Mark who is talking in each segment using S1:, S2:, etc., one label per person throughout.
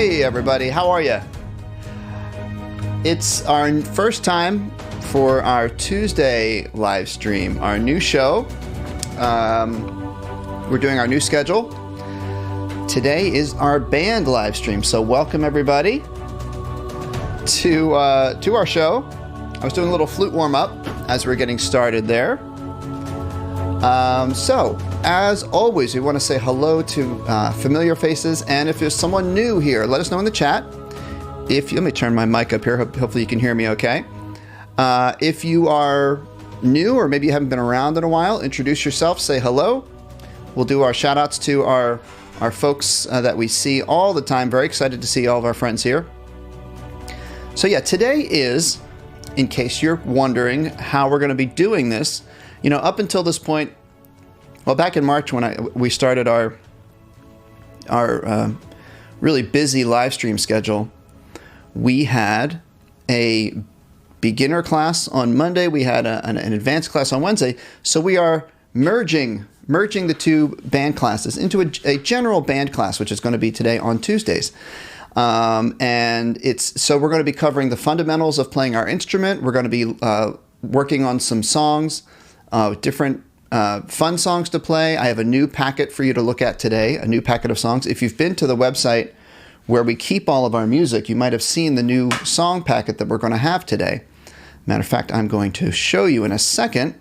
S1: Hey everybody, how are you? It's our first time for our Tuesday live stream, our new show. We're doing our new schedule. Today is our band live stream, so welcome everybody to our show. I was doing a little flute warm-up as we're getting started there. So, as always, we want to say hello to familiar faces, and if there's someone new here, let us know in the chat. Let me turn my mic up here, hopefully you can hear me okay. If you are new, or maybe you haven't been around in a while, introduce yourself, say hello. We'll do our shout-outs to our folks that we see all the time. Very excited to see all of our friends here. So yeah, today is, in case you're wondering how we're going to be doing this, you know, up until this point, well, back in March when we started our really busy live stream schedule, we had a beginner class on Monday. We had an advanced class on Wednesday. So we are merging the two band classes into a general band class, which is going to be today on Tuesdays. And so we're going to be covering the fundamentals of playing our instrument. We're going to be working on some songs. Different fun songs to play. I have a new packet for you to look at today, a new packet of songs. If you've been to the website where we keep all of our music, you might have seen the new song packet that we're going to have today. Matter of fact, I'm going to show you in a second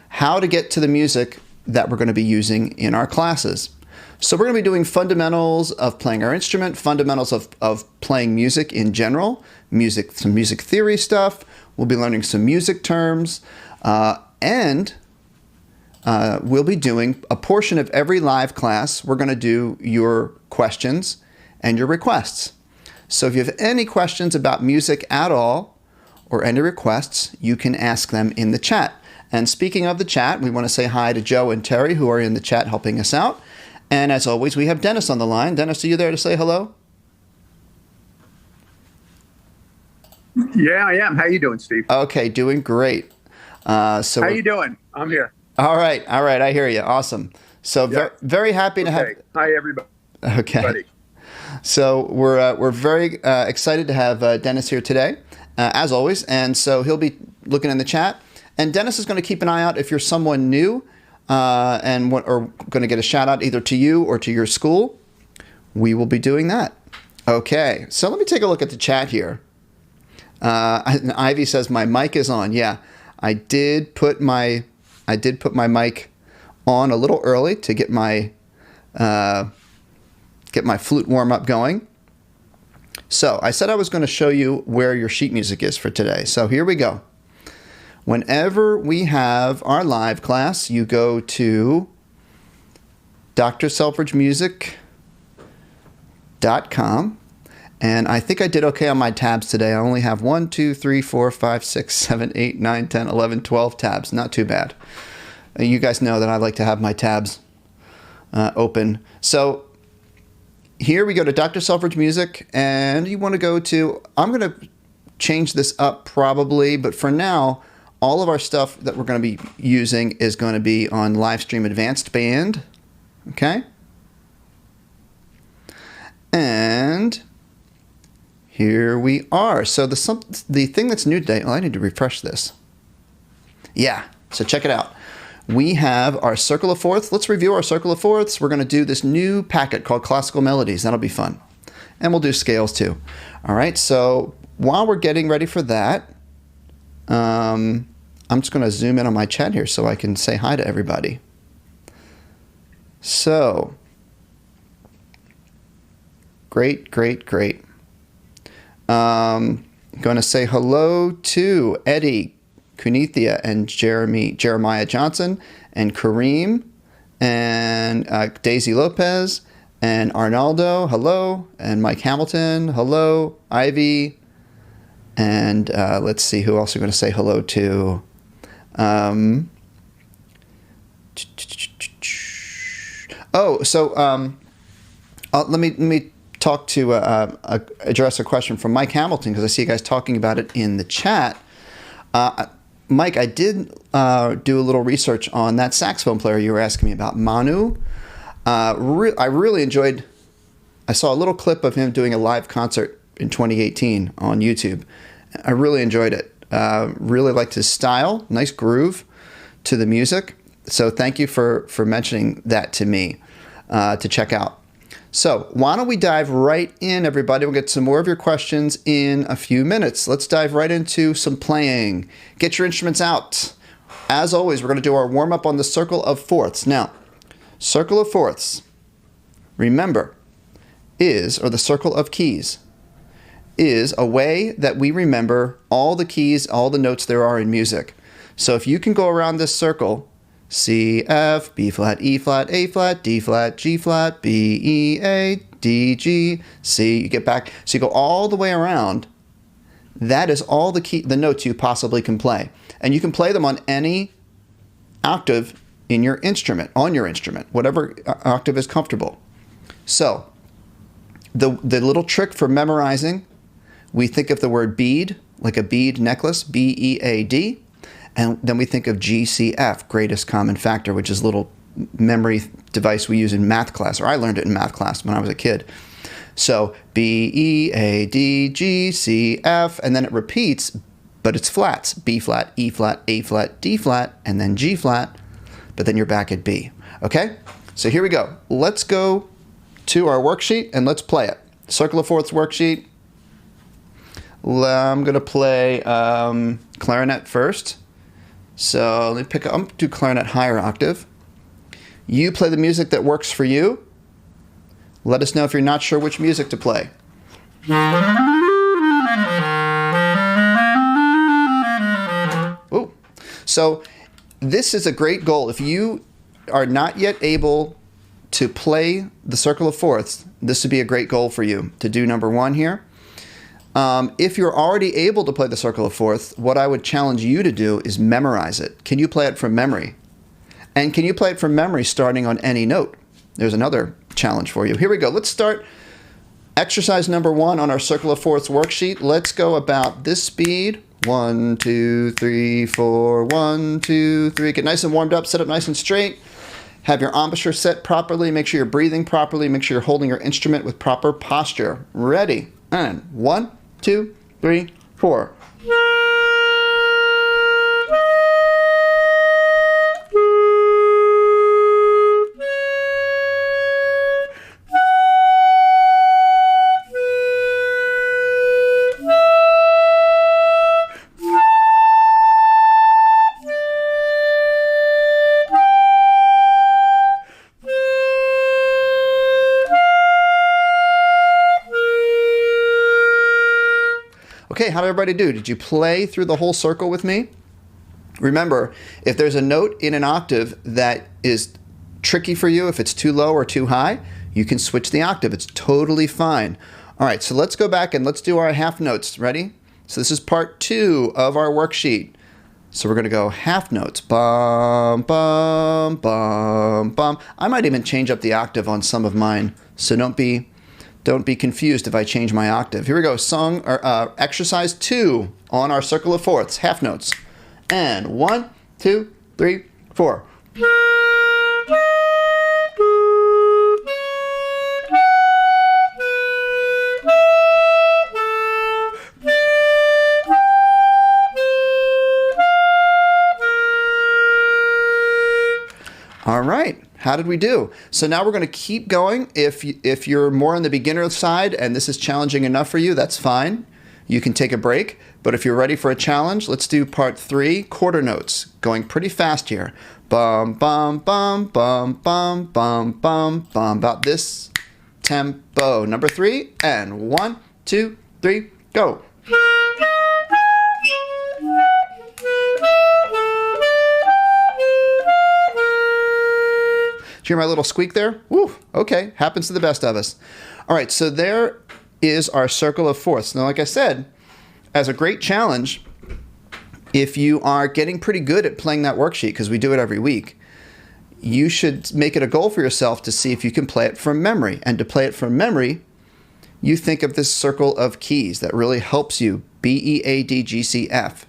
S1: how to get to the music that we're going to be using in our classes. So we're going to be doing fundamentals of playing our instrument, fundamentals of playing music in general, some music theory stuff. We'll be learning some music terms. And we'll be doing a portion of every live class. We're going to do your questions and your requests. So if you have any questions about music at all or any requests, you can ask them in the chat. And speaking of the chat, we want to say hi to Joe and Terry who are in the chat helping us out. And as always, we have Dennis on the line. Dennis, are you there to say hello?
S2: Yeah, I am. How you doing, Steve?
S1: Okay, doing great. How
S2: you doing? I'm here.
S1: All right. I hear you. Awesome. So very happy to have.
S2: Hi, everybody.
S1: Okay. So we're very excited to have Dennis here today, as always. And so he'll be looking in the chat. And Dennis is going to keep an eye out if you're someone new or going to get a shout out either to you or to your school. We will be doing that. Okay. So let me take a look at the chat here. Ivy says my mic is on. Yeah. I did put my mic on a little early to get my flute warm up going. So I said I was going to show you where your sheet music is for today. So here we go. Whenever we have our live class, you go to drselfridgemusic.com. And I think I did okay on my tabs today. I only have 1, 2, 3, 4, 5, 6, 7, 8, 9, 10, 11, 12 tabs. Not too bad. You guys know that I like to have my tabs open. So here we go to Dr. Selfridge Music, and you want to go to, I'm going to change this up probably, but for now, all of our stuff that we're going to be using is going to be on Livestream Advanced Band. Okay? And here we are. So the thing that's new today, I need to refresh this. Yeah, so check it out. We have our circle of fourths. Let's review our circle of fourths. We're going to do this new packet called Classical Melodies. That'll be fun. And we'll do scales too. All right, so while we're getting ready for that, I'm just going to zoom in on my chat here so I can say hi to everybody. So, great. Going to say hello to Eddie, Kunithia, and Jeremiah Johnson, and Kareem, and Daisy Lopez, and Arnaldo, hello, and Mike Hamilton, hello, Ivy, and let's see who else we're going to say hello to. Let me talk to address a question from Mike Hamilton, because I see you guys talking about it in the chat. Mike, I did do a little research on that saxophone player you were asking me about, Manu. I really enjoyed I saw a little clip of him doing a live concert in 2018 on YouTube. I really enjoyed it. Really liked his style, nice groove to the music. So thank you for mentioning that to me to check out. So why don't we dive right in, everybody? We'll get some more of your questions in a few minutes. Let's dive right into some playing. Get your instruments out. As always, we're going to do our warm-up on the circle of fourths. Now, circle of fourths, remember, or the circle of keys, is a way that we remember all the keys, all the notes there are in music. So if you can go around this circle, C, F, B flat, E flat, A flat, D flat, G flat, B, E, A, D, G, C, you get back. So you go all the way around. That is all the notes you possibly can play. And you can play them on any octave in your instrument, whatever octave is comfortable. So the little trick for memorizing, we think of the word bead, like a bead necklace, B-E-A-D, and then we think of GCF, greatest common factor, which is a little memory device we use in math class, or I learned it in math class when I was a kid. So B-E-A-D-G-C-F, and then it repeats, but it's flats, B flat, E flat, A flat, D flat, and then G flat, but then you're back at B. Okay? So here we go. Let's go to our worksheet and let's play it. Circle of fourths worksheet. I'm going to play clarinet first. So let me I'm going to do clarinet higher octave. You play the music that works for you. Let us know if you're not sure which music to play. Ooh. So this is a great goal. If you are not yet able to play the circle of fourths, this would be a great goal for you to do number one here. If you're already able to play the circle of fourths, what I would challenge you to do is memorize it. Can you play it from memory? And can you play it from memory starting on any note? There's another challenge for you. Here we go. Let's start exercise number one on our circle of fourths worksheet. Let's go about this speed. 1, 2, 3, 4, 1, 2, 3. Get nice and warmed up, sit up nice and straight. Have your embouchure set properly. Make sure you're breathing properly. Make sure you're holding your instrument with proper posture. Ready. And 1, 2, 3, 4. Okay, how did everybody do? Did you play through the whole circle with me? Remember, if there's a note in an octave that is tricky for you, if it's too low or too high, you can switch the octave. It's totally fine. All right, so let's go back and let's do our half notes. Ready? So this is part 2 of our worksheet. So we're going to go half notes. Bum, bum, bum, bum. I might even change up the octave on some of mine, so don't be confused if I change my octave. Here we go. Exercise 2 on our circle of fourths. Half notes. And 1, 2, 3, 4. All right. How did we do? So now we're going to keep going. If you're more on the beginner side and this is challenging enough for you, that's fine. You can take a break. But if you're ready for a challenge, let's do part 3, quarter notes. Going pretty fast here. Bum, bum, bum, bum, bum, bum, bum, bum. About this tempo. Number 3, and 1, 2, 3, go. Hear my little squeak there? Woo, okay, happens to the best of us. All right, so there is our circle of fourths. Now, like I said, as a great challenge, if you are getting pretty good at playing that worksheet, because we do it every week, you should make it a goal for yourself to see if you can play it from memory. And to play it from memory, you think of this circle of keys that really helps you, B, E, A, D, G, C, F.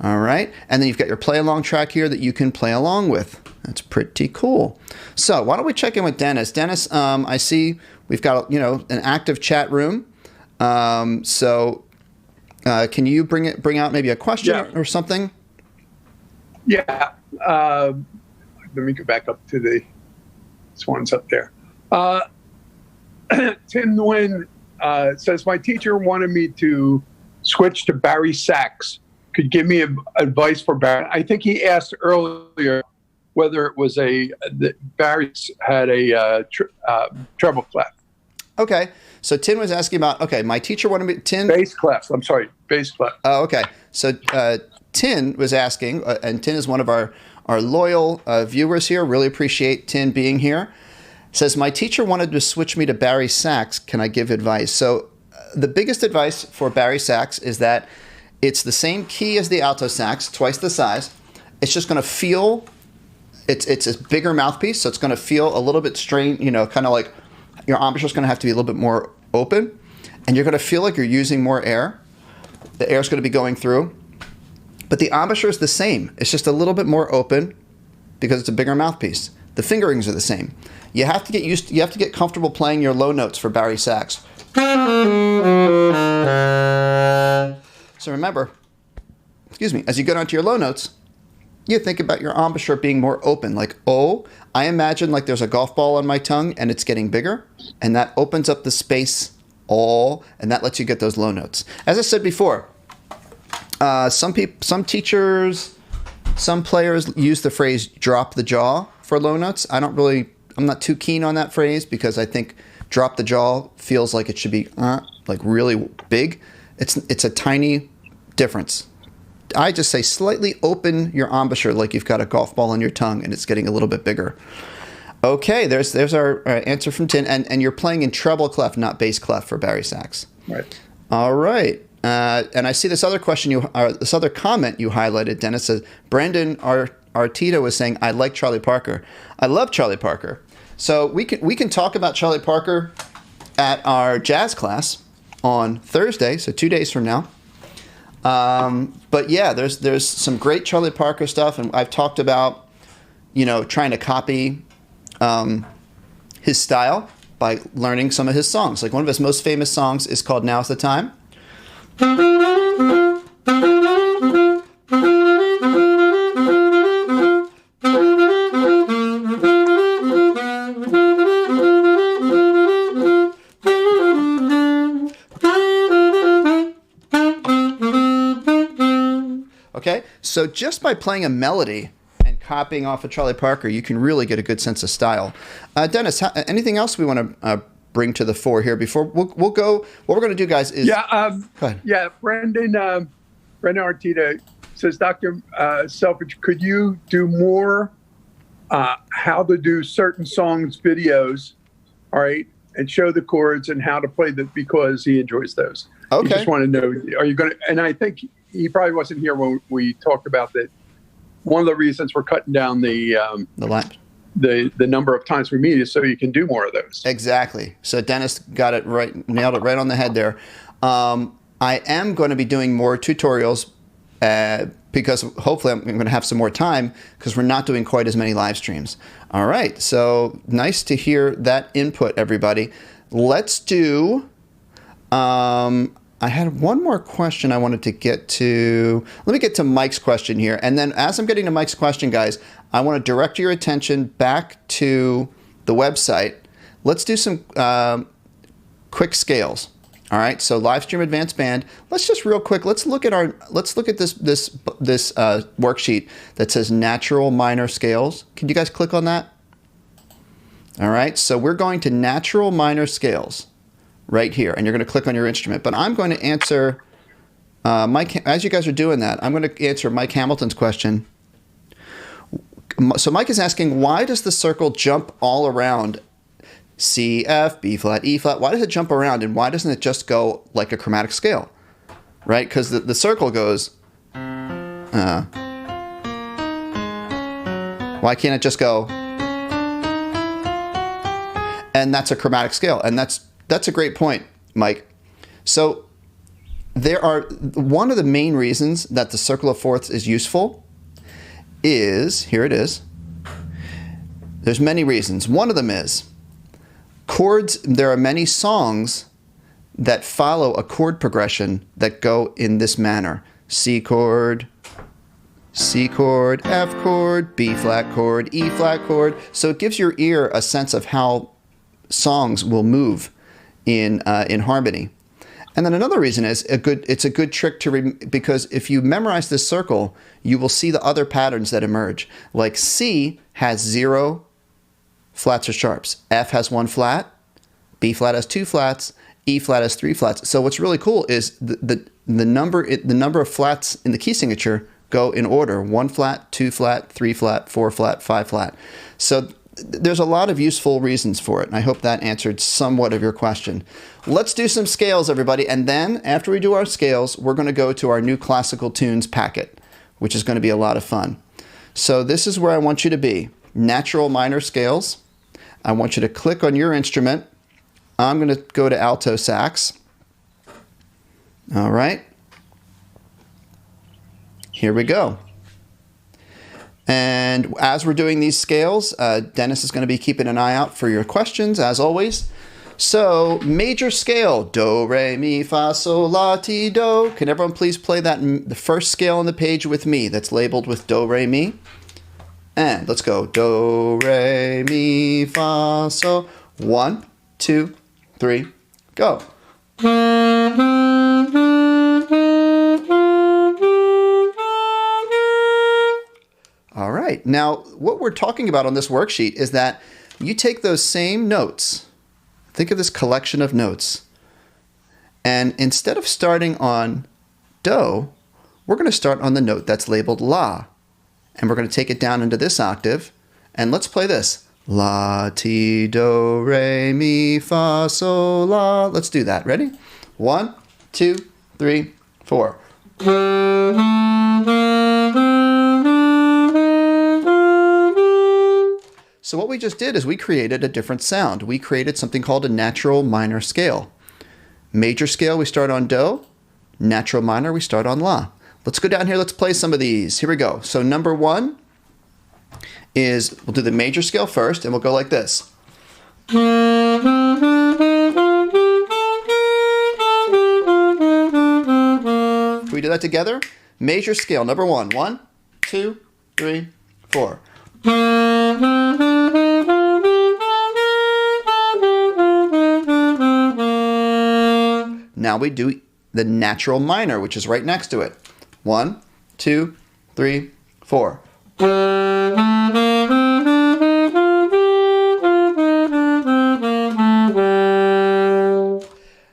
S1: All right, and then you've got your play along track here that you can play along with. That's pretty cool. So why don't we check in with Dennis? Dennis, I see We've got, an active chat room. So can you bring out maybe a question or something?
S2: Yeah. Let me go back up to this one's up there. Tim Nguyen says, my teacher wanted me to switch to Barry sax. Could give me advice for Barry. I think he asked earlier whether it was Barry had a treble clef.
S1: Okay. So Tin was asking about, my teacher wanted me, Tin.
S2: Bass clef. I'm sorry, bass clef.
S1: Oh, okay. So Tin was asking, and Tin is one of our loyal viewers here. Really appreciate Tin being here. Says, my teacher wanted to switch me to Barry sax. Can I give advice? So the biggest advice for Barry sax is that it's the same key as the alto sax, twice the size. It's just going to feel, it's a bigger mouthpiece, so it's going to feel a little bit strained, kind of like your embouchure is going to have to be a little bit more open, and you're going to feel like you're using more air. The air is going to be going through, but the embouchure is the same. It's just a little bit more open because it's a bigger mouthpiece. The fingerings are the same. You have to get comfortable playing your low notes for Barry sax. So remember, as you go down to your low notes, you think about your embouchure being more open. Like, I imagine like there's a golf ball on my tongue and it's getting bigger, and that opens up the space, and that lets you get those low notes. As I said before, some teachers, some players use the phrase drop the jaw for low notes. I'm not too keen on that phrase because I think drop the jaw feels like it should be like really big. It's a tiny difference. I just say slightly open your embouchure like you've got a golf ball on your tongue and it's getting a little bit bigger. Okay, there's our answer from Tin. And you're playing in treble clef, not bass clef for Barry sax.
S2: Right.
S1: All right. And I see this other question, this other comment you highlighted, Dennis, says, Brandon Artito was saying, I like Charlie Parker. I love Charlie Parker. So we can talk about Charlie Parker at our jazz class on Thursday, so 2 days from now. But yeah, there's some great Charlie Parker stuff, and I've talked about, trying to copy his style by learning some of his songs. Like one of his most famous songs is called Now's the Time. Okay, so just by playing a melody and copying off of Charlie Parker, you can really get a good sense of style. Dennis, anything else we want to bring to the fore here before we'll go? What we're going to do, guys, is
S2: go ahead.
S1: Yeah,
S2: Brendan Artita says, Dr. Selfridge, could you do more how to do certain songs videos, all right, and show the chords and how to play them because he enjoys those.
S1: Okay.
S2: He just want to know, are you going to? And I think he probably wasn't here when we talked about that. One of the reasons we're cutting down the number of times we meet is so you can do more of those.
S1: Exactly. So Dennis got it right, nailed it right on the head there. I am going to be doing more tutorials because hopefully I'm going to have some more time because we're not doing quite as many live streams. All right. So nice to hear that input, everybody. Let's do... I had one more question I wanted to get to. Let me get to Mike's question here. And then as I'm getting to Mike's question, guys, I want to direct your attention back to the website. Let's do some quick scales. All right. So live stream advanced band. Let's just real quick. Let's look at this worksheet that says natural minor scales. Can you guys click on that? All right. So we're going to natural minor scales right here, and you're going to click on your instrument. But I'm going to answer, as you guys are doing that, I'm going to answer Mike Hamilton's question. So Mike is asking, why does the circle jump all around C, F, B flat, E flat? Why does it jump around, and why doesn't it just go like a chromatic scale, right? Because the circle goes, why can't it just go, and that's a chromatic scale, and that's a great point, Mike. So one of the main reasons that the circle of fourths is useful is, here it is. There's many reasons. One of them is Chords, there are many songs that follow a chord progression that go in this manner. C chord, F chord, B flat chord, E flat chord. So it gives your ear a sense of how songs will move in harmony. And then another reason is it's a good trick because if you memorize this circle, you will see the other patterns that emerge. Like C has 0 flats or sharps. F has 1 flat. B flat has 2 flats. E flat has 3 flats. So what's really cool is the number of flats in the key signature go in order: 1 flat, 2 flat, 3 flat, 4 flat, 5 flat. So there's a lot of useful reasons for it, and I hope that answered somewhat of your question. Let's do some scales, everybody, and then after we do our scales, we're going to go to our new classical tunes packet, which is going to be a lot of fun. So this is where I want you to be. Natural minor scales. I want you to click on your instrument. I'm going to go to alto sax. All right. Here we go. And as we're doing these scales, Dennis is going to be keeping an eye out for your questions, as always. So, major scale, do, re, mi, fa, sol, la, ti, do. Can everyone please play the first scale on the page with me that's labeled with do, re, mi? And let's go. Do, re, mi, fa, sol. 1, 2, 3, go. All right. Now, what we're talking about on this worksheet is that you take those same notes. Think of this collection of notes. And instead of starting on do, we're going to start on the note that's labeled la. And we're going to take it down into this octave. And let's play this. La, ti, do, re, mi, fa, sol, la. Let's do that. Ready? 1, 2, 3, 4. So what we just did is we created a different sound. We created something called a natural minor scale. Major scale, we start on do. Natural minor, we start on la. Let's go down here. Let's play some of these. Here we go. So number 1 is, we'll do the major scale first, and we'll go like this. Can we do that together? Major scale, number 1. 1, 2, 3, 4. Now we do the natural minor, which is right next to it. 1, 2, 3, 4.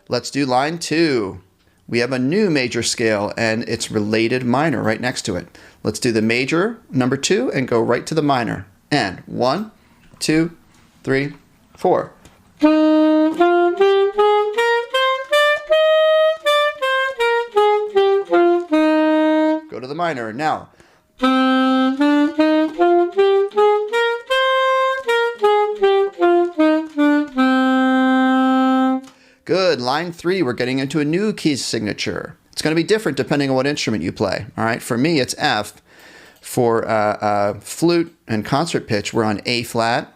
S1: Let's do line 2. We have a new major scale, and it's related minor right next to it. Let's do the major, number 2, and go right to the minor. And 1, 2, 3, 4. Go to the minor. Now. Good. Line 3, we're getting into a new key signature. It's going to be different depending on what instrument you play. All right. For me, it's F. For flute and concert pitch, we're on A flat.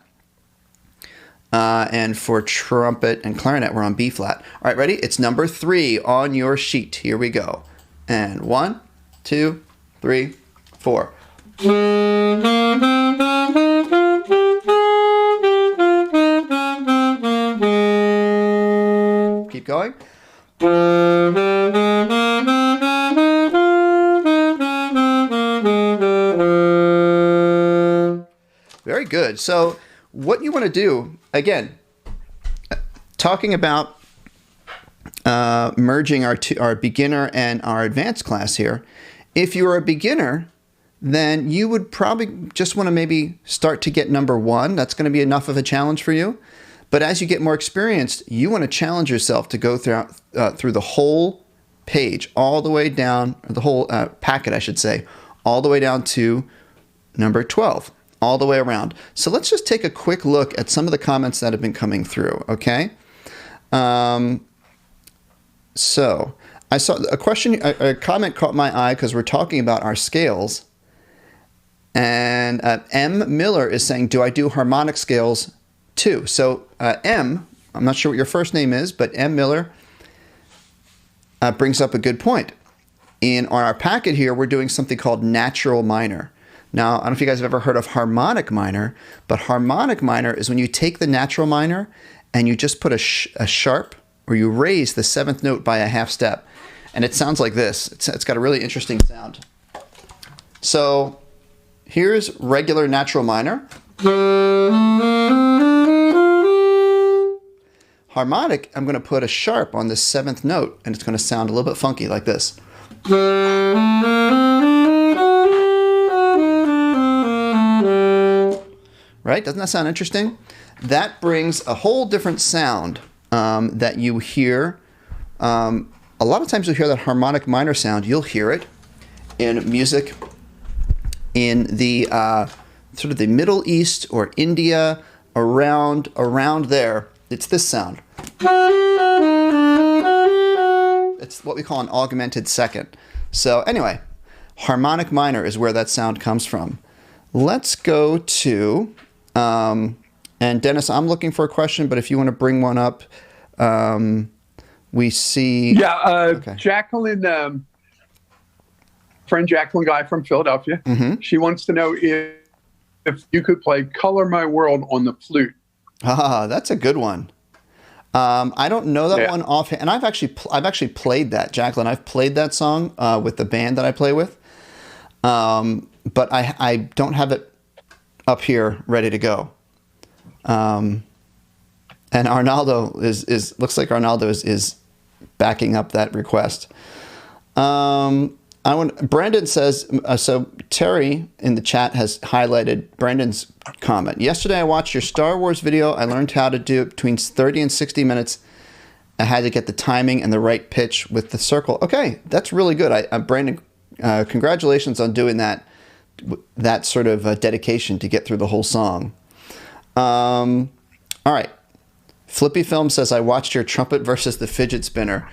S1: And for trumpet and clarinet, we're on B flat. All right, ready? It's number 3 on your sheet. Here we go. And 1, 2, 3, 4. Keep going. Very good. So what you want to do, again, talking about merging our beginner and our advanced class here. If you're a beginner, then you would probably just want to maybe start to get number 1. That's going to be enough of a challenge for you. But as you get more experienced, you want to challenge yourself to go through the whole page, all the way down, the whole packet, I should say, all the way down to number 12, all the way around. So let's just take a quick look at some of the comments that have been coming through, okay? So I saw a comment caught my eye because we're talking about our scales. And M. Miller is saying, do I do harmonic scales too? So M, I'm not sure what your first name is, but M. Miller brings up a good point. On our packet here, we're doing something called natural minor. Now, I don't know if you guys have ever heard of harmonic minor, but harmonic minor is when you take the natural minor and you just put a sharp, or you raise the seventh note by a half step. And it sounds like this. It's got a really interesting sound. So here's regular natural minor. Harmonic, I'm going to put a sharp on the seventh note, and it's going to sound a little bit funky like this. Right? Doesn't that sound interesting? That brings a whole different sound that you hear. A lot of times you'll hear that harmonic minor sound. You'll hear it in music in the sort of the Middle East or India, around there. It's this sound. It's what we call an augmented second. So anyway, harmonic minor is where that sound comes from. Let's go to, and Dennis, I'm looking for a question, but if you want to bring one up, we see.
S2: Yeah,
S1: okay.
S2: Jacqueline, friend Jacqueline Guy from Philadelphia.
S1: Mm-hmm.
S2: She wants to know if you could play "Color My World" on the flute.
S1: Ah, that's a good one. I don't know that one offhand, and I've actually played that, Jacqueline. I've played that song with the band that I play with, but I don't have it up here ready to go. And Arnaldo looks like Arnaldo is backing up that request. Brandon says, so Terry in the chat has highlighted Brandon's comment. Yesterday I watched your Star Wars video. I learned how to do it between 30 and 60 minutes. I had to get the timing and the right pitch with the circle. Okay, that's really good. Brandon, congratulations on doing that sort of dedication to get through the whole song. All right. Flippy Film says, I watched your trumpet versus the fidget spinner.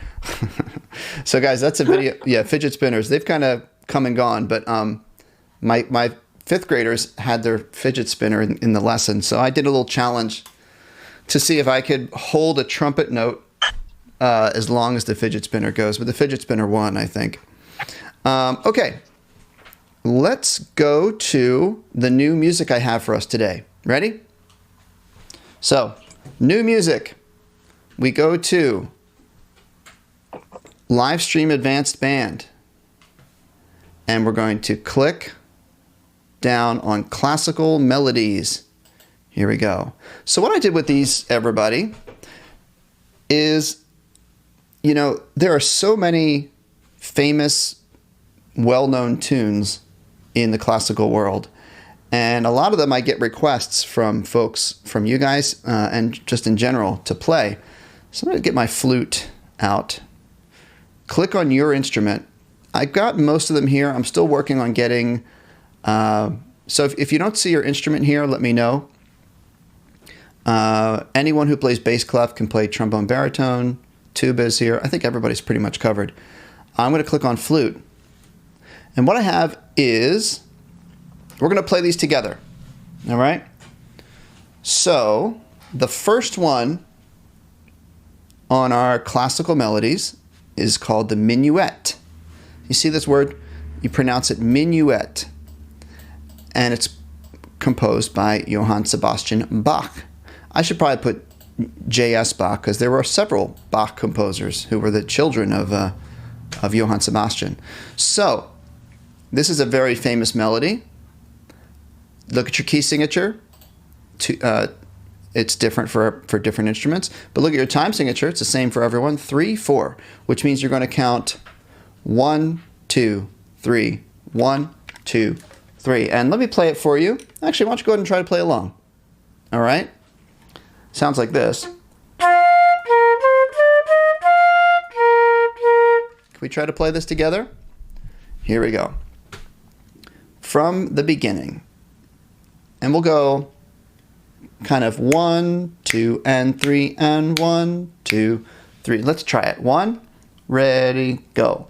S1: So guys, that's a video. Yeah, fidget spinners. They've kind of come and gone, but my fifth graders had their fidget spinner in the lesson. So I did a little challenge to see if I could hold a trumpet note as long as the fidget spinner goes. But the fidget spinner won, I think. Okay, let's go to the new music I have for us today. Ready? So, new music. We go to Live Stream Advanced Band. And we're going to click down on Classical Melodies. Here we go. So what I did with these, everybody, is, there are so many famous, well-known tunes in the classical world. And a lot of them I get requests from folks, from you guys, and just in general, to play. So I'm going to get my flute out. Click on your instrument. I got most of them here. I'm still working on getting... so if you don't see your instrument here, let me know. Anyone who plays bass clef can play trombone baritone. Tuba is here. I think everybody's pretty much covered. I'm going to click on flute. And what I have is... we're going to play these together. All right? So, the first one on our classical melodies is called the minuet. You see this word? You pronounce it minuet. And it's composed by Johann Sebastian Bach. I should probably put J.S. Bach because there were several Bach composers who were the children of Johann Sebastian. So, this is a very famous melody. Look at your key signature. It's different for different instruments. But look at your time signature. It's the same for everyone. 3, 4, which means you're going to count 1, 2, 3, 1, 2, 3. And let me play it for you. Actually, why don't you go ahead and try to play along? All right? Sounds like this. Can we try to play this together? Here we go. From the beginning. And we'll go kind of 1, 2, and 3, and 1, 2, 3. Let's try it. 1, ready, go.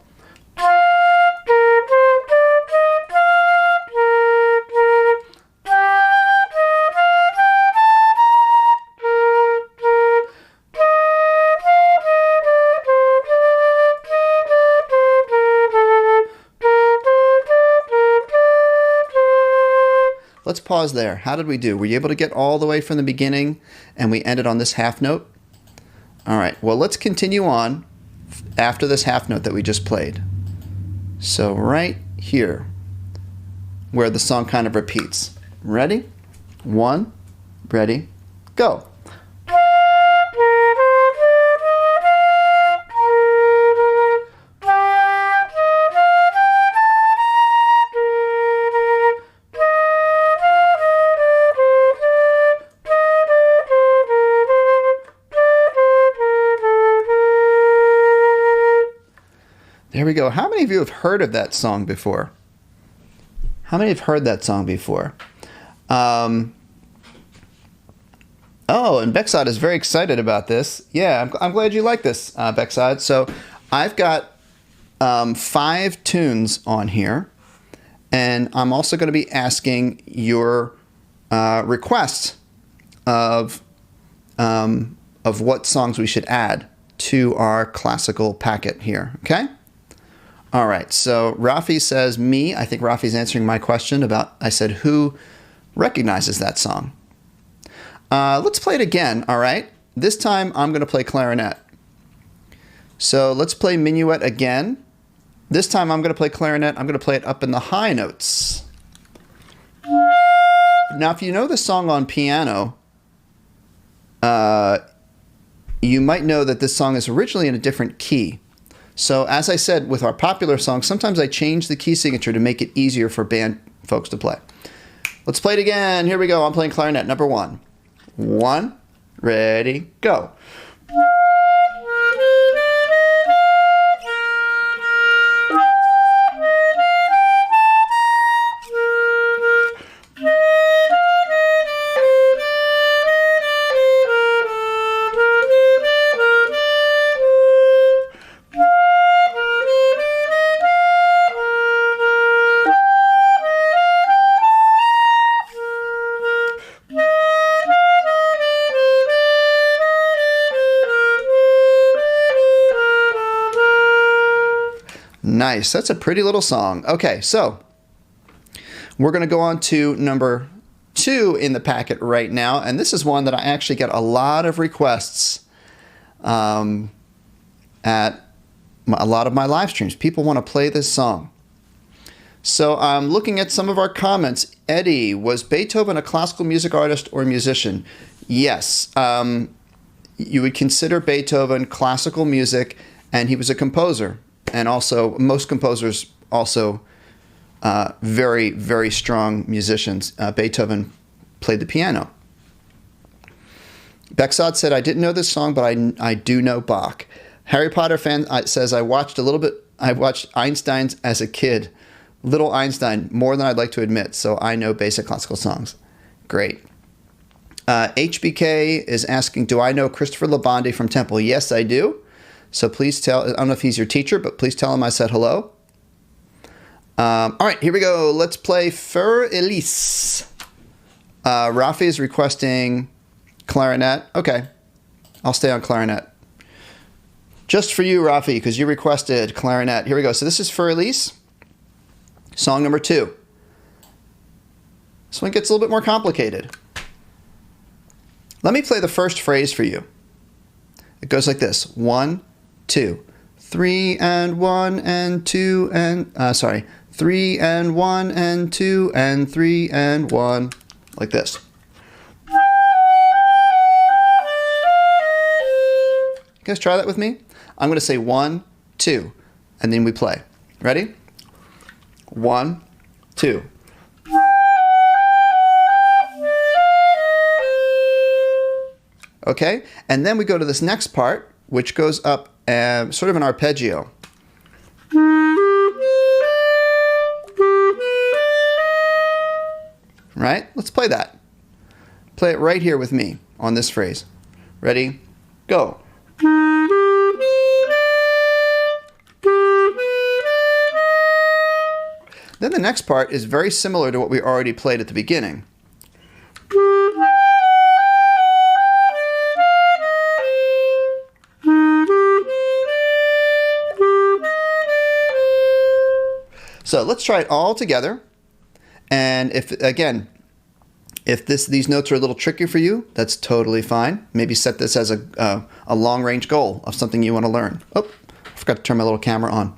S1: let's pause there. How did we do? Were you able to get all the way from the beginning and we ended on this half note? All right, well, let's continue on after this half note that we just played. So right here, where the song kind of repeats. Ready? 1, ready, go. There we go. How many of you have heard of that song before? How many have heard that song before? Oh, and Bexad is very excited about this. Yeah, I'm glad you like this, Bexad. So I've got 5 tunes on here, and I'm also going to be asking your requests of what songs we should add to our classical packet here. Okay. All right, so Rafi says me. I think Rafi's answering my question about, I said, who recognizes that song? Let's play it again, all right? This time I'm going to play clarinet. So let's play minuet again. This time I'm going to play clarinet. I'm going to play it up in the high notes. Now, if you know the song on piano, you might know that this song is originally in a different key. So as I said, with our popular songs, sometimes I change the key signature to make it easier for band folks to play. Let's play it again. Here we go. I'm playing clarinet, number 1. 1, ready, go. Nice. That's a pretty little song. Okay, so we're going to go on to number 2 in the packet right now, and this is one that I actually get a lot of requests at a lot of my live streams. People want to play this song. So I'm looking at some of our comments. Eddie, was Beethoven a classical music artist or musician? Yes. You would consider Beethoven classical music, and he was a composer. And also, most composers also very, very strong musicians. Beethoven played the piano. Bexad said, I didn't know this song, but I do know Bach. Harry Potter fan says, I watched Einstein's as a kid. Little Einstein, more than I'd like to admit, so I know basic classical songs. Great. HBK is asking, do I know Christopher Labonde from Temple? Yes, I do. So please tell, I don't know if he's your teacher, but please tell him I said hello. All right, here we go. Let's play Für Elise. Rafi is requesting clarinet. Okay, I'll stay on clarinet. Just for you, Rafi, because you requested clarinet. Here we go. So this is Für Elise, song number 2. This one gets a little bit more complicated. Let me play the first phrase for you. It goes like this. 1, 2, 3 and 1 and 2 and 3 and 1 and 2 and 3 and 1, like this. You guys try that with me? I'm going to say 1, 2, and then we play. Ready? 1, 2. Okay, and then we go to this next part, which goes up sort of an arpeggio. Right? Let's play that. Play it right here with me on this phrase. Ready? Go. Then the next part is very similar to what we already played at the beginning. So let's try it all together. And if, again, If these notes are a little tricky for you, that's totally fine. Maybe set this as a long-range goal of something you want to learn. Oh, I forgot to turn my little camera on.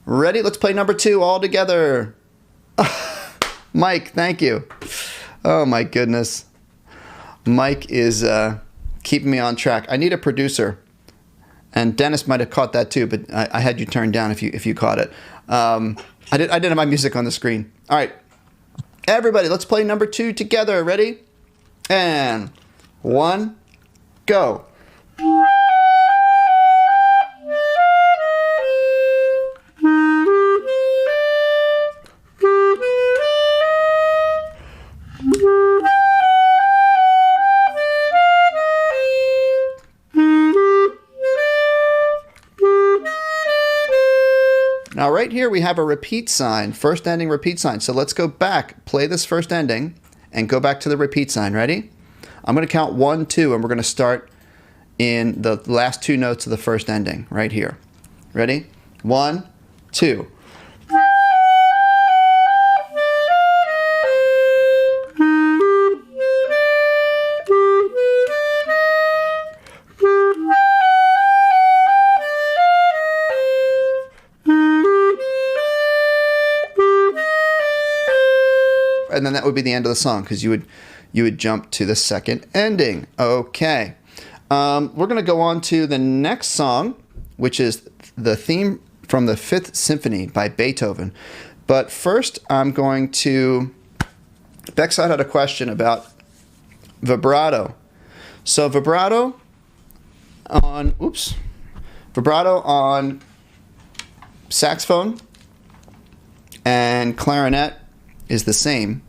S1: Ready? Let's play number 2 all together. Mike, thank you. Oh my goodness. Mike is keeping me on track. I need a producer. And Dennis might have caught that too, but I had you turned down if you caught it. I didn't have my music on the screen. All right. Everybody, let's play number 2 together. Ready? And 1, go. Now right here we have a repeat sign, first ending repeat sign. So let's go back, play this first ending, and go back to the repeat sign. Ready? I'm going to count 1, 2, and we're going to start in the last 2 notes of the first ending right here. Ready? 1, 2. And then that would be the end of the song because you would jump to the second ending. Okay. We're going to go on to the next song, which is the theme from the 5th Symphony by Beethoven. But first, I'm going to... Beckside had a question about vibrato. So vibrato on saxophone and clarinet is the same.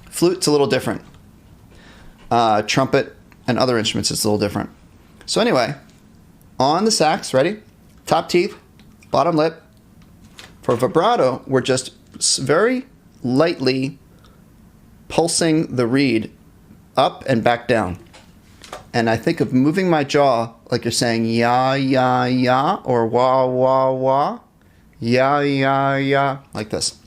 S1: Flute's a little different. Trumpet and other instruments is a little different. So anyway, on the sax, ready? Top teeth, bottom lip. For vibrato, we're just very lightly pulsing the reed up and back down. And I think of moving my jaw like you're saying ya, ya, ya, or wah, wah, wah, ya, ya, ya, like this.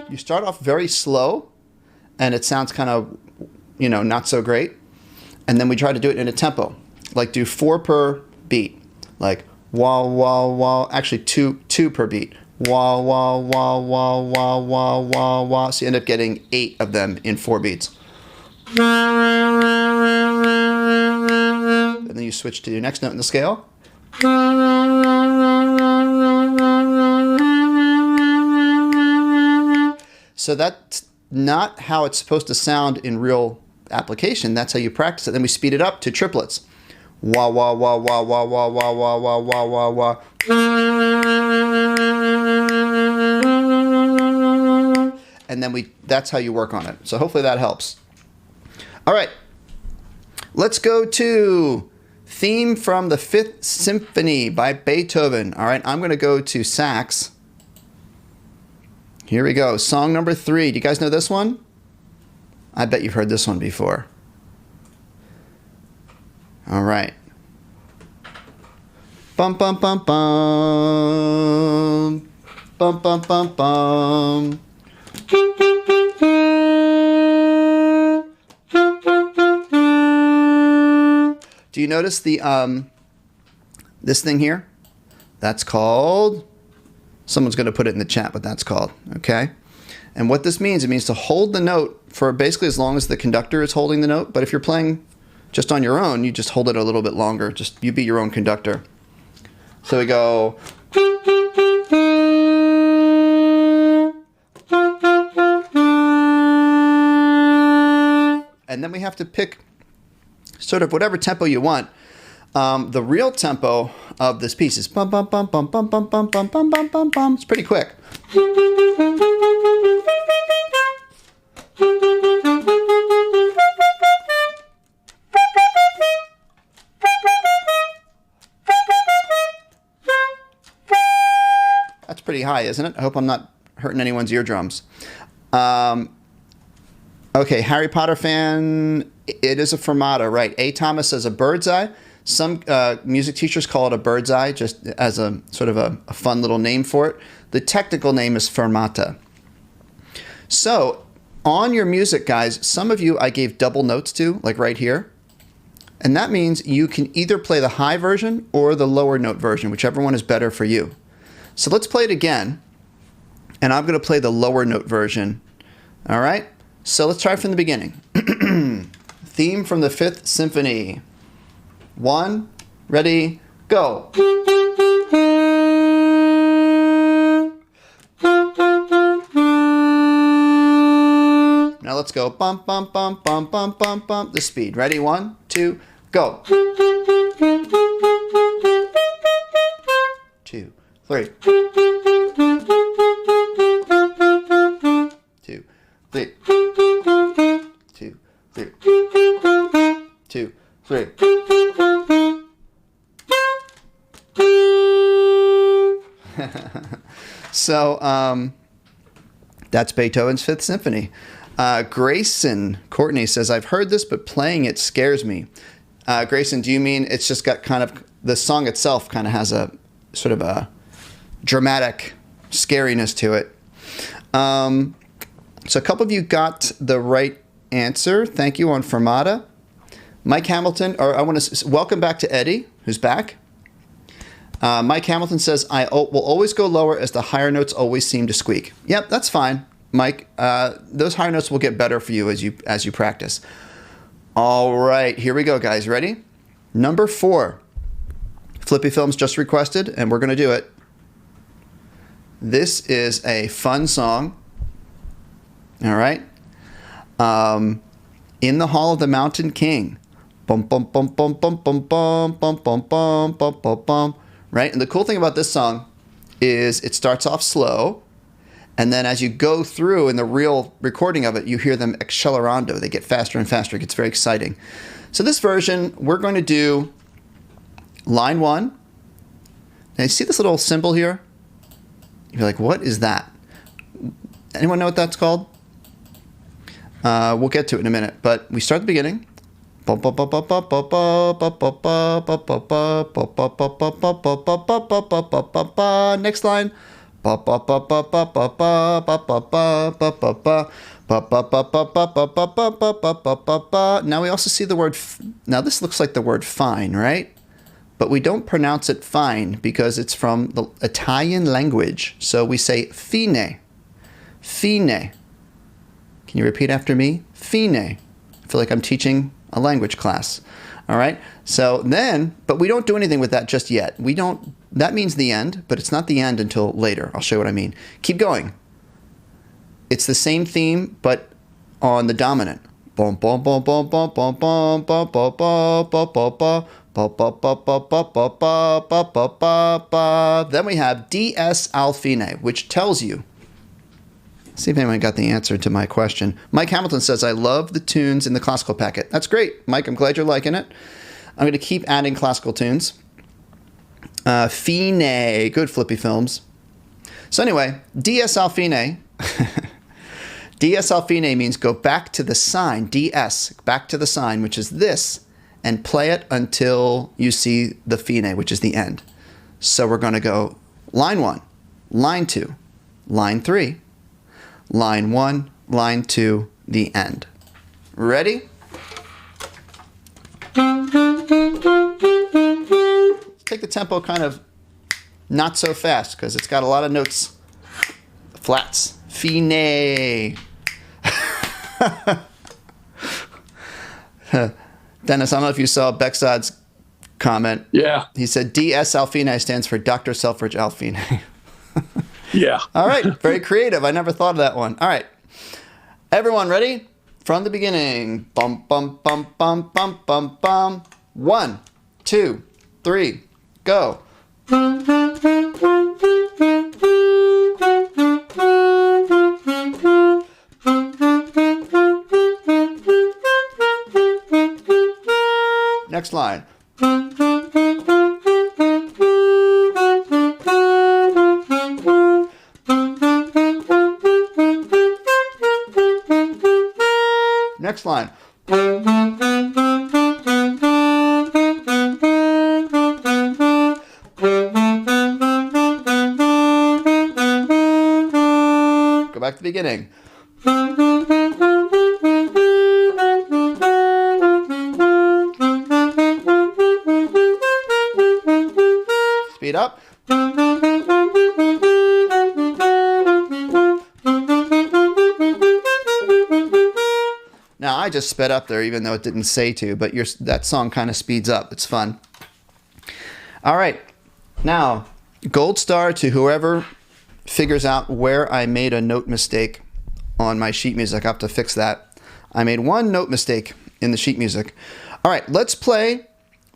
S1: You start off very slow, and it sounds kind of, not so great. And then we try to do it in a tempo, like do 4 per beat, like wah, wah, wah, actually 2 per beat. Wah, wah, wah, wah, wah, wah, wah, wah. So you end up getting 8 of them in 4 beats. And then you switch to your next note in the scale. So that's not how it's supposed to sound in real application. That's how you practice it. Then we speed it up to triplets. Wah, wah, wah, wah, wah, wah, wah, wah, wah, wah, wah, wah. And then that's how you work on it. So hopefully that helps. All right. Let's go to theme from the 5th Symphony by Beethoven. All right, I'm going to go to sax. Here we go. Song number 3. Do you guys know this one? I bet you've heard this one before. All right. Bum, bum, bum, bum. Bum, bum, bum, bum. Do you notice the this thing here? That's called... Someone's going to put it in the chat what that's called, okay? And what this means, it means to hold the note for basically as long as the conductor is holding the note. But if you're playing just on your own, you just hold it a little bit longer. Just you be your own conductor. So we go... And then we have to pick sort of whatever tempo you want. The real tempo of this piece is bum bum bum bum bum bum bum bum bum bum bum bum. It's pretty quick. That's pretty high, isn't it? I hope I'm not hurting anyone's eardrums. Okay, Harry Potter fan, it is a fermata, right? A. Thomas says a bird's eye. Some music teachers call it a bird's eye, just as a sort of a fun little name for it. The technical name is fermata. So on your music, guys, some of you I gave double notes to, like right here. And that means you can either play the high version or the lower note version, whichever one is better for you. So let's play it again. And I'm going to play the lower note version. All right? So let's try from the beginning. Theme from the Fifth Symphony. 1, ready, go. Now let's go bum bum bum bum bum bum bum. The speed. Ready? 1, 2, go. 2, 3. 2, 3. 2, 3. 2, 3. So that's Beethoven's Fifth Symphony. Grayson Courtney says, I've heard this, but playing it scares me. Grayson, do you mean it's just got kind of, the song itself kind of has a sort of a dramatic scariness to it? So a couple of you got the right answer. Thank you on Fermata. Mike Hamilton, or I want to welcome back to Eddie, who's back. Mike Hamilton says, I will always go lower as the higher notes always seem to squeak. Yep, that's fine, Mike. Those higher notes will get better for you as you practice. All right, here we go, guys. Ready? Number 4. Flippy Films just requested, and we're going to do it. This is a fun song. All right. In the Hall of the Mountain King. Bum, bum, bum, bum, bum, bum, bum, bum, bum, bum, bum, bum, bum. Right? And the cool thing about this song is it starts off slow, and then as you go through in the real recording of it, you hear them accelerando. They get faster and faster. It gets very exciting. So this version, we're going to do line 1. Now you see this little symbol here? You're like, what is that? Anyone know what that's called? We'll get to it in a minute, but we start at the beginning. Next line. Now we also see the word, now this looks like the word fine, right? But we don't pronounce it fine because it's from the Italian language. So we say fine. Fine. Can you repeat after me? Fine. I feel like I'm teaching a language class. All right. So then, but we don't do anything with that just yet. We don't, that means the end, but it's not the end until later. I'll show you what I mean. Keep going. It's the same theme, but on the dominant. Then we have DS al fine, which tells you. See if anyone got the answer to my question. Mike Hamilton says, I love the tunes in the classical packet. That's great, Mike. I'm glad you're liking it. I'm going to keep adding classical tunes. Fine. Good, Flippy Films. So anyway, DS al fine. DS al fine means go back to the sign, DS, back to the sign, which is this, and play it until you see the fine, which is the end. So we're going to go line 1, line 2, line 3, line 1, line 2, the end. Ready? Take the tempo kind of not so fast because it's got a lot of notes, flats. Fine. Dennis, I don't know if you saw Bexod's comment.
S2: Yeah.
S1: He said DS Alfine stands for Dr. Selfridge Alfine.
S2: Yeah.
S1: All right. Very creative. I never thought of that one. All right. Everyone ready? From the beginning. Bum, bum, bum, bum, bum, bum, bum. 1, 2, 3, go. Next line. Next line. back to the beginning. Speed up. Now, I just sped up there even though it didn't say to, but that song kind of speeds up. It's fun. All right. Now, gold star to whoever figures out where I made a note mistake on my sheet music. I have to fix that. I made one note mistake in the sheet music. All right, let's play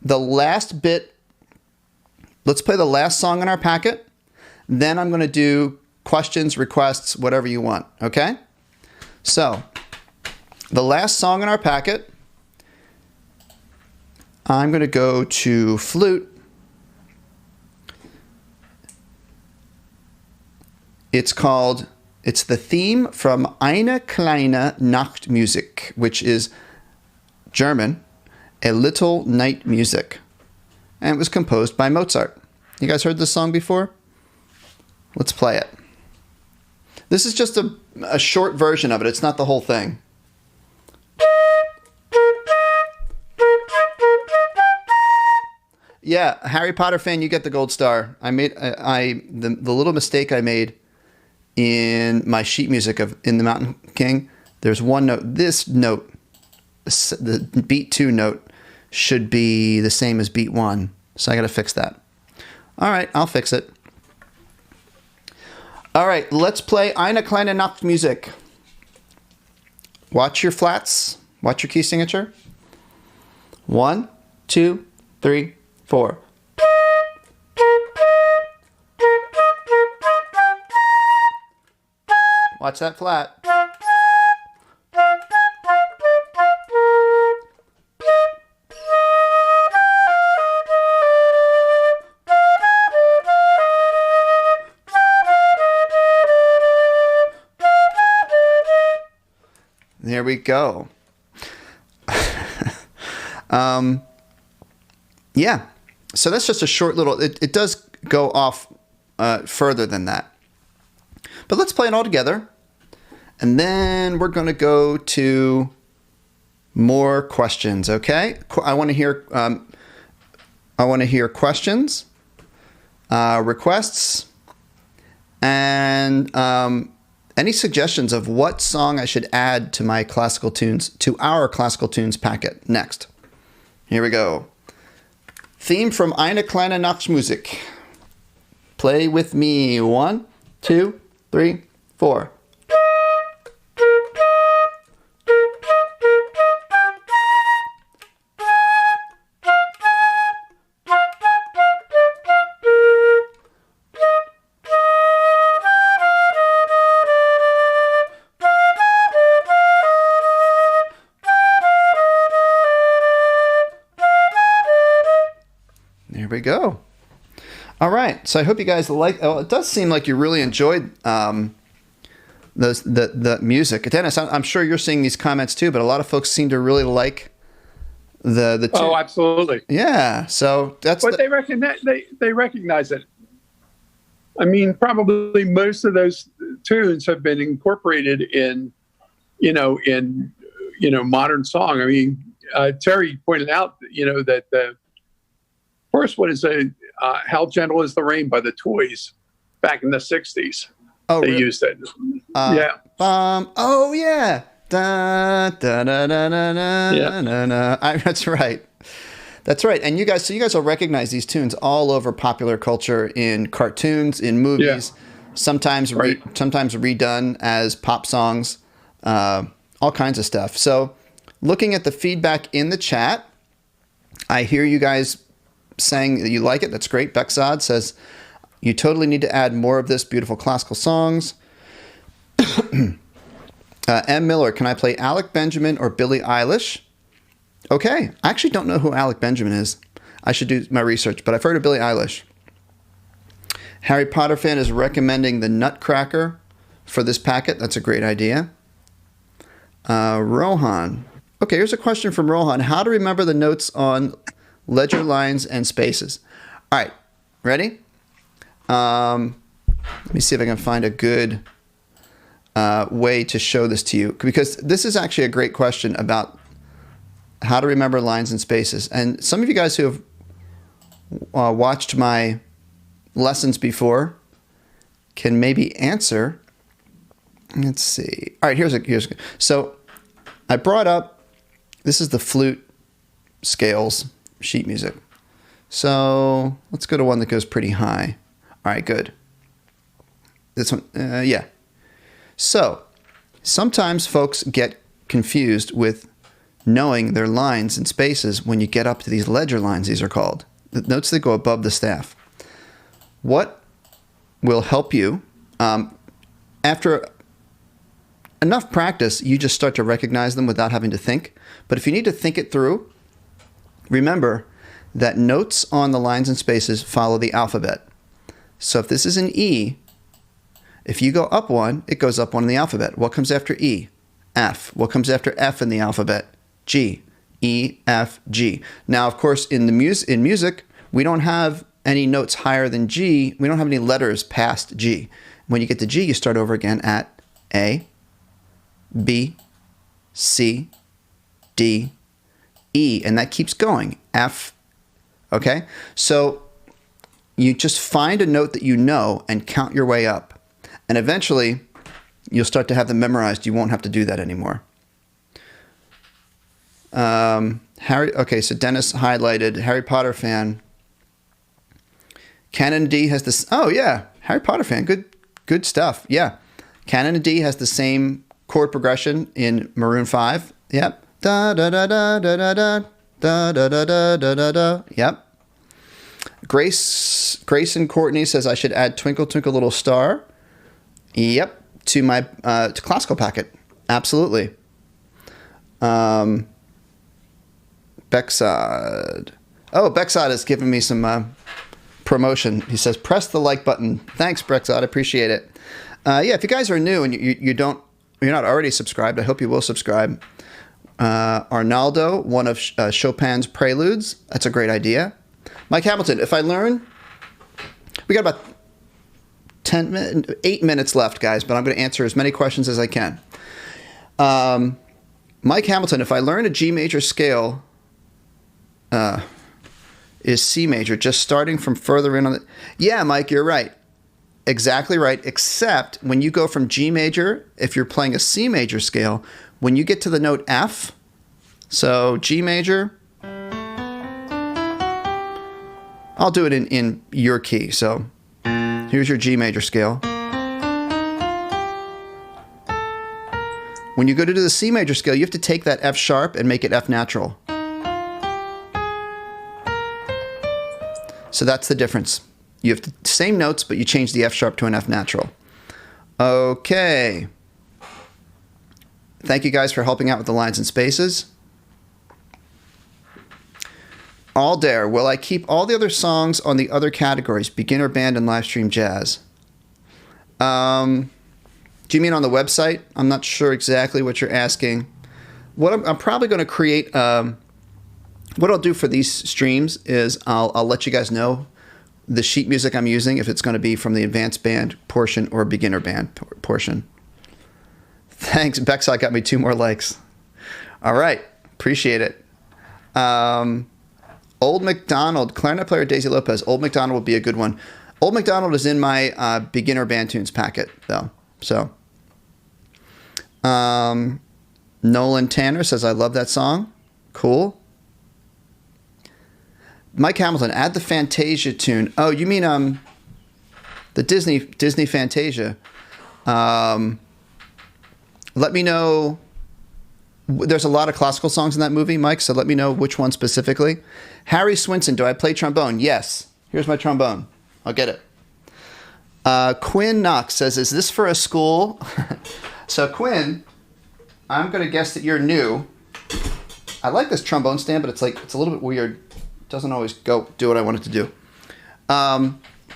S1: the last bit. Let's play the last song in our packet. Then I'm going to do questions, requests, whatever you want, okay? So, the last song in our packet, I'm going to go to flute. It's the theme from Eine kleine Nachtmusik, which is German, a little night music. And it was composed by Mozart. You guys heard this song before? Let's play it. This is just a short version of it. It's not the whole thing. Yeah, Harry Potter fan, you get the gold star. I made the little mistake I made in my sheet music in the Mountain King. There's one note. This note, the beat 2 note, should be the same as beat 1. So I got to fix that. All right, I'll fix it. All right, let's play Eine kleine Nachtmusik. Watch your flats. Watch your key signature. 1, 2, 3, 4. Watch that flat. There we go. Yeah. So that's just a short little, it does go off further than that. But let's play it all together. And then we're going to go to more questions, okay? I want to hear questions, requests, and any suggestions of what song I should add to my classical tunes, to our classical tunes packet next. Here we go. Theme from Eine kleine Nachtmusik. Play with me. 1, 2, 3, 4. There we go. All right. So I hope you guys like. Oh, it does seem like you really enjoyed the music. Dennis, I'm sure you're seeing these comments too, but a lot of folks seem to really like the
S2: Oh, absolutely.
S1: Yeah. So that's.
S2: But they recognize it. I mean, probably most of those tunes have been incorporated in modern song. I mean, Terry pointed out, that the first one is How Gentle is the Rain by the Toys back in the 60s.
S1: Oh,
S2: they
S1: really?
S2: used it. Yeah.
S1: Oh, yeah. Da, da, da, da, da, da,
S2: Yeah.
S1: da, da. That's right. That's right. And you guys will recognize these tunes all over popular culture, in cartoons, in movies, sometimes sometimes redone as pop songs, all kinds of stuff. So looking at the feedback in the chat, I hear you guys saying that you like it. That's great. Bexad says, you totally need to add more of this beautiful classical songs. M. Miller, can I play Alec Benjamin or Billie Eilish? Okay. I actually don't know who Alec Benjamin is. I should do my research, but I've heard of Billie Eilish. Harry Potter fan is recommending the Nutcracker for this packet. That's a great idea. Rohan. Okay, here's a question from Rohan. How to remember the notes on ledger lines and spaces. All right, ready? Let me see if I can find a good way to show this to you, because this is actually a great question about how to remember lines and spaces. And some of you guys who have watched my lessons before can maybe answer. Let's see. All right, here's so I brought up, this is the flute scales sheet music. So let's go to one that goes pretty high. All right, good. This one, yeah. So sometimes folks get confused with knowing their lines and spaces when you get up to these ledger lines, these are called. The notes that go above the staff. What will help you, after enough practice, you just start to recognize them without having to think. But if you need to think it through, remember that notes on the lines and spaces follow the alphabet. So if this is an E, if you go up one, it goes up one in the alphabet. What comes after E? F. What comes after F in the alphabet? G. E, F, G. Now, of course, in music, we don't have any notes higher than G. We don't have any letters past G. When you get to G, you start over again at A, B, C, D, E, and that keeps going. F, okay? So you just find a note that you know and count your way up. And eventually, you'll start to have them memorized. You won't have to do that anymore. Okay, so Dennis highlighted Harry Potter fan. Canon D has this. Oh yeah, Harry Potter fan. Good stuff. Yeah, Canon D has the same chord progression in Maroon 5. Yep. Da da da da da da da da da da da da da da. Yep. Grace and Courtney says I should add Twinkle Twinkle Little Star. Yep. To my to classical packet. Absolutely. Bexad. Oh, Bexad has given me some promotion. He says, press the like button. Thanks, Bexad. I appreciate it. Yeah, if you guys are new and you're not already subscribed, I hope you will subscribe. Arnaldo, one of Chopin's preludes. That's a great idea. Mike Hamilton, if I learn, we got about 8 minutes left, guys, but I'm going to answer as many questions as I can. Mike Hamilton, if I learn a G major scale, is C major, just starting from further in on the... Yeah, Mike, you're right. Exactly right, except when you go from G major, if you're playing a C major scale, when you get to the note F, so G major, I'll do it in your key. So here's your G major scale. When you go to do the C major scale, you have to take that F sharp and make it F natural. So that's the difference. You have the same notes, but you change the F sharp to an F natural. Okay. Thank you guys for helping out with the lines and spaces. Aldair, will I keep all the other songs on the other categories, beginner band and live stream jazz? Do you mean on the website? I'm not sure exactly what you're asking. What I'm probably going to create... what I'll do for these streams is I'll let you guys know the sheet music I'm using, if it's going to be from the advanced band portion or beginner band portion. Thanks, Bexai got me 2 more likes. All right, appreciate it. Old MacDonald, clarinet player Daisy Lopez. Old MacDonald will be a good one. Old MacDonald is in my beginner band tunes packet, though. So, Nolan Tanner says, I love that song. Cool. Mike Hamilton, add the Fantasia tune. Oh, you mean the Disney Fantasia. Let me know. There's a lot of classical songs in that movie, Mike, so let me know which one specifically. Harry Swinson, do I play trombone? Yes. Here's my trombone. I'll get it. Quinn Knox says, is this for a school? So, Quinn, I'm going to guess that you're new. I like this trombone stand, but it's a little bit weird. Doesn't always do what I want it to do.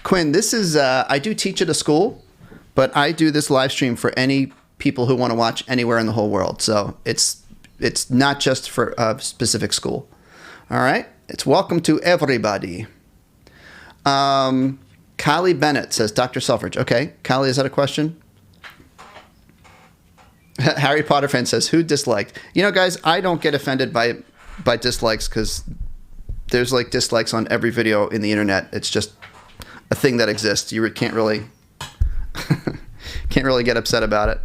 S1: Quinn, this is, I do teach at a school, but I do this live stream for any people who want to watch anywhere in the whole world. So it's not just for a specific school. All right? It's welcome to everybody. Kylie Bennett says, Dr. Selfridge. Okay, Kylie, is that a question? Harry Potter fan says, who disliked? You know, guys, I don't get offended by dislikes because there's like dislikes on every video in the internet. It's just a thing that exists. You can't really get upset about it.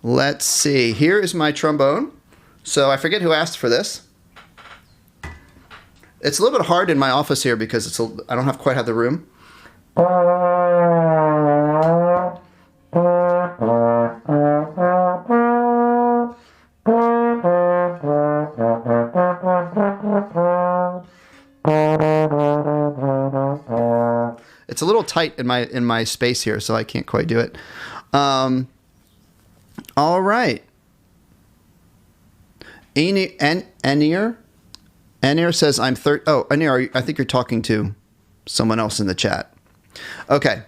S1: Let's see. Here is my trombone. So I forget who asked for this. It's a little bit hard in my office here because I don't quite have the room. It's a little tight in my space here, so I can't quite do it. All right. Anir says I'm Anir, I think you're talking to someone else in the chat. Okay.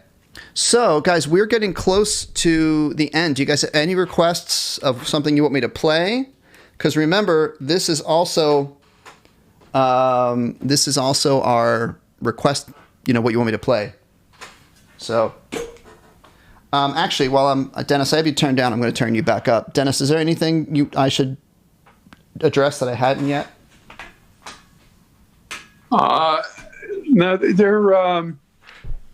S1: So, guys, we're getting close to the end. Do you guys have any requests of something you want me to play? Because remember, this is also our request, what you want me to play. So, actually, while Dennis, I have you turned down, I'm going to turn you back up. Dennis, is there anything I should address that I hadn't yet?
S2: No,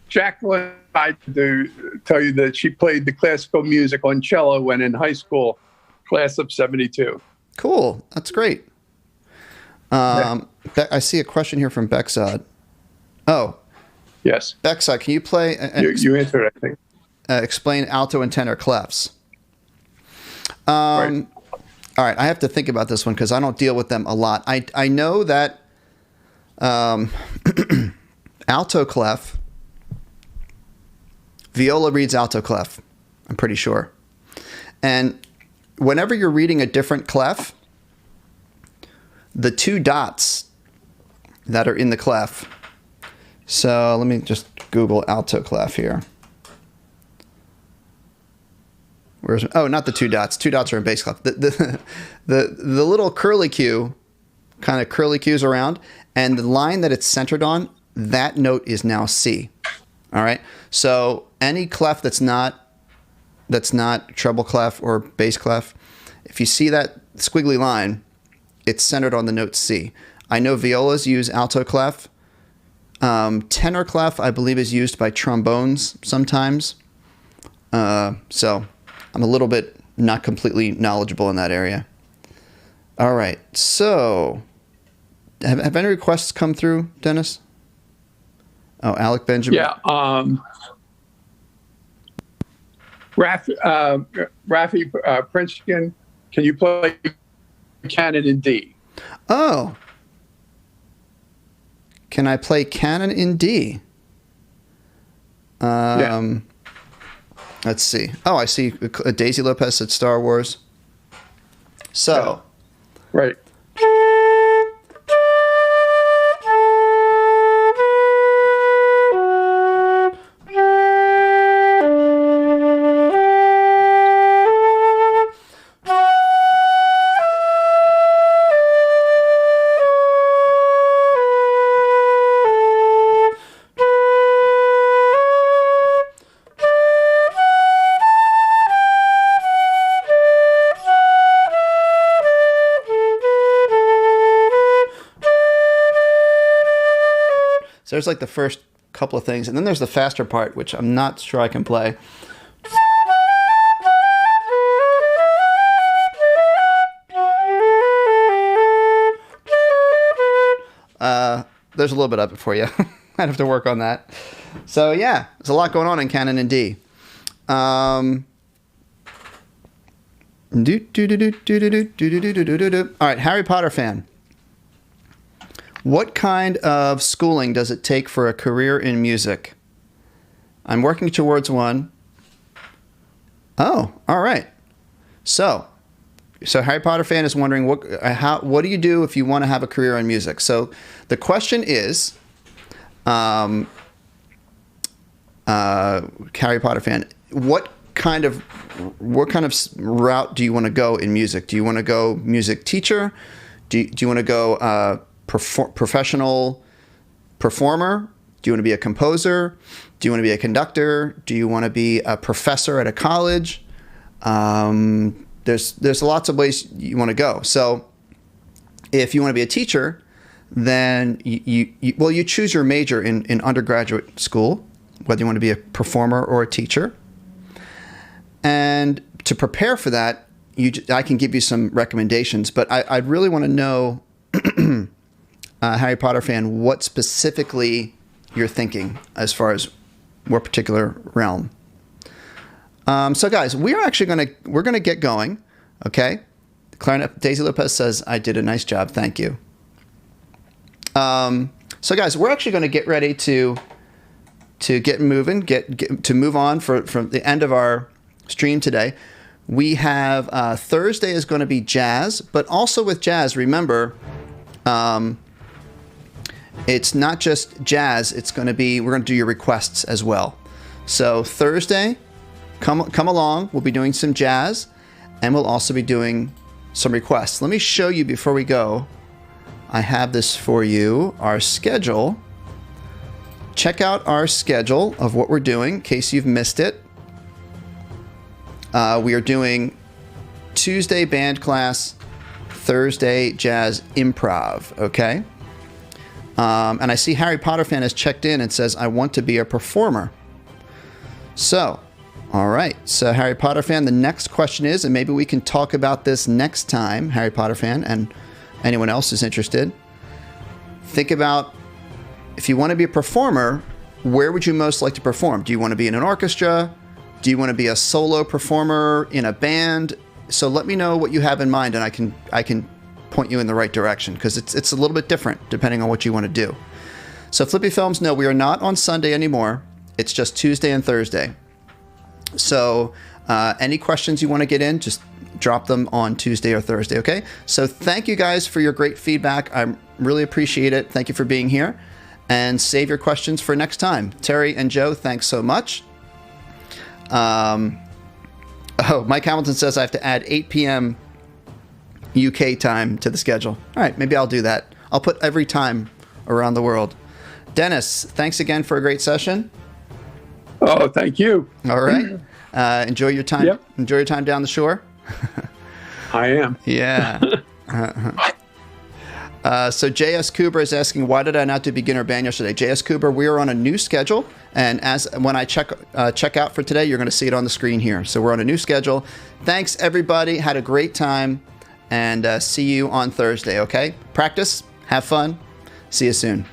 S2: Jacqueline tried to tell you that she played the classical music on cello when in high school, class of 72.
S1: Cool. That's great. I see a question here from Bexad. Oh.
S2: Yes.
S1: Bexad, can you play...
S2: you answered it, I think.
S1: Explain alto and tenor clefs.
S2: Right.
S1: All right, I have to think about this one because I don't deal with them a lot. I know that alto clef, viola reads alto clef, I'm pretty sure. And whenever you're reading a different clef, the two dots that are in the clef. So let me just Google alto clef here. Not the two dots. Two dots are in bass clef. The little curly Q kind of curly Qs around, and the line that it's centered on, that note is now C. All right. So any clef that's not treble clef or bass clef, if you see that squiggly line, it's centered on the note C. I know violas use alto clef. Tenor clef, I believe, is used by trombones sometimes. So I'm a little bit not completely knowledgeable in that area. All right. So have any requests come through, Dennis? Oh, Alec Benjamin.
S2: Yeah. Rafi Princeton, can you play Canon in D?
S1: Oh. Can I play Canon in D?
S2: Yeah.
S1: Let's see. Oh, I see. Daisy Lopez said Star Wars. So.
S2: Yeah. Right.
S1: So there's like the first couple of things, and then there's the faster part, which I'm not sure I can play. There's a little bit of it for you. I'd have to work on that. So yeah, there's a lot going on in Canon in D. All right, Harry Potter fan. What kind of schooling does it take for a career in music? I'm working towards one. Oh, all right. So Harry Potter fan is wondering what do you do if you want to have a career in music? So the question is, Harry Potter fan, what kind of route do you want to go in music? Do you want to go music teacher? Do you want to go professional performer? Do you want to be a composer? Do you want to be a conductor? Do you want to be a professor at a college? There's lots of ways you want to go. So if you want to be a teacher, then you choose your major in undergraduate school, whether you want to be a performer or a teacher. And to prepare for that, I can give you some recommendations, but I'd really want to know, Harry Potter fan, what specifically you're thinking as far as what particular realm. So guys, we're gonna get going. Okay. Clarinet Daisy Lopez says, I did a nice job. Thank you. So guys, we're actually going to get ready to get moving, to move on from the end of our stream today. We have Thursday is going to be jazz, but also with jazz, remember, it's not just jazz. We're going to do your requests as well. So Thursday, come along. We'll be doing some jazz, and we'll also be doing some requests. Let me show you before we go. I have this for you, our schedule. Check out our schedule of what we're doing in case you've missed it. We are doing Tuesday band class, Thursday jazz improv, okay? And I see Harry Potter fan has checked in and says, I want to be a performer. So, all right. So Harry Potter fan, the next question is, and maybe we can talk about this next time, Harry Potter fan, and anyone else who's interested. Think about, if you want to be a performer, where would you most like to perform? Do you want to be in an orchestra? Do you want to be a solo performer in a band? So let me know what you have in mind, and I can point you in the right direction, because it's a little bit different depending on what you want to do. So Flippy Films, no, we are not on Sunday anymore. It's just Tuesday and Thursday. So any questions you want to get in, just drop them on Tuesday or Thursday, okay? So thank you guys for your great feedback. I really appreciate it. Thank you for being here. And save your questions for next time. Terry and Joe, thanks so much. Mike Hamilton says I have to add 8 p.m. UK time to the schedule. All right, maybe I'll do that. I'll put every time around the world. Dennis, thanks again for a great session.
S2: Oh, thank you.
S1: All right. Enjoy your time.
S2: Yep.
S1: Enjoy your time down the shore.
S2: I am.
S1: Yeah. So JS Cooper is asking, why did I not do beginner band yesterday? JS Cooper, we are on a new schedule, and when I check out for today, you're going to see it on the screen here. So we're on a new schedule. Thanks, everybody. Had a great time, and see you on Thursday, okay? Practice, have fun. See you soon.